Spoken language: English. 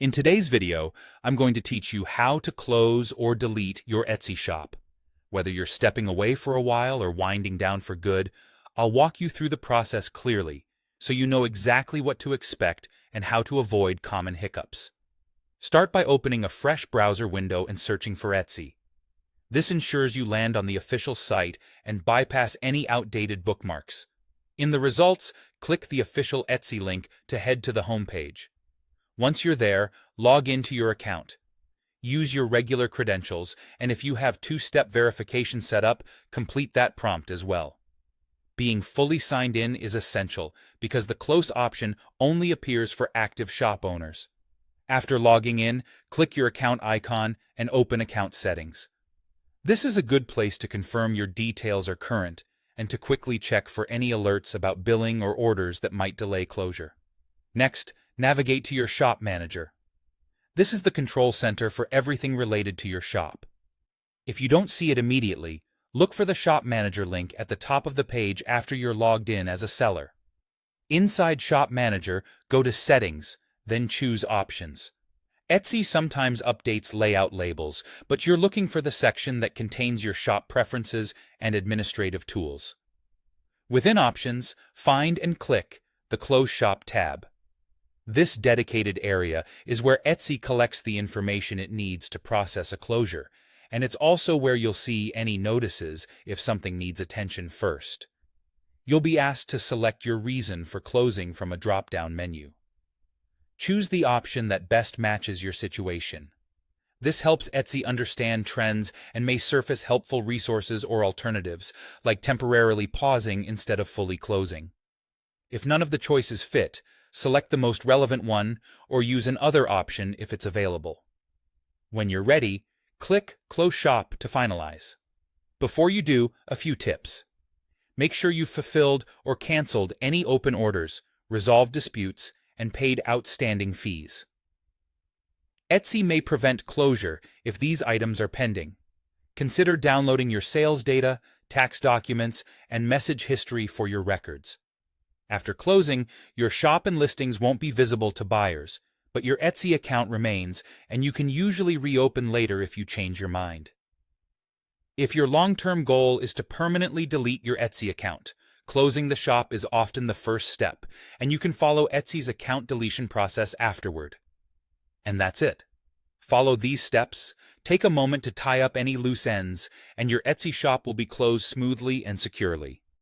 In today's video, I'm going to teach you how to close or delete your Etsy shop. Whether you're stepping away for a while or winding down for good, I'll walk you through the process clearly so you know exactly what to expect and how to avoid common hiccups. Start by opening a fresh browser window and searching for Etsy. This ensures you land on the official site and bypass any outdated bookmarks. In the results, click the official Etsy link to head to the homepage. Once you're there, log into your account. Use your regular credentials, and if you have two-step verification set up, complete that prompt as well. Being fully signed in is essential because the close option only appears for active shop owners. After logging in, click your account icon and open Account Settings. This is a good place to confirm your details are current and to quickly check for any alerts about billing or orders that might delay closure. Next, navigate to your Shop Manager. This is the control center for everything related to your shop. If you don't see it immediately, look for the Shop Manager link at the top of the page after you're logged in as a seller. Inside Shop Manager, go to Settings, then choose Options. Etsy sometimes updates layout labels, but you're looking for the section that contains your shop preferences and administrative tools. Within Options, find and click the Close Shop tab. This dedicated area is where Etsy collects the information it needs to process a closure, and it's also where you'll see any notices if something needs attention first. You'll be asked to select your reason for closing from a drop-down menu. Choose the option that best matches your situation. This helps Etsy understand trends and may surface helpful resources or alternatives, like temporarily pausing instead of fully closing. If none of the choices fit, select the most relevant one or use an other option if it's available. When you're ready, click Close Shop to finalize. Before you do, a few tips. Make sure you've fulfilled or canceled any open orders, resolved disputes, and paid outstanding fees. Etsy may prevent closure if these items are pending. Consider downloading your sales data, tax documents, and message history for your records. After closing, your shop and listings won't be visible to buyers, but your Etsy account remains, and you can usually reopen later if you change your mind. If your long-term goal is to permanently delete your Etsy account, closing the shop is often the first step, and you can follow Etsy's account deletion process afterward. And that's it. Follow these steps, take a moment to tie up any loose ends, and your Etsy shop will be closed smoothly and securely.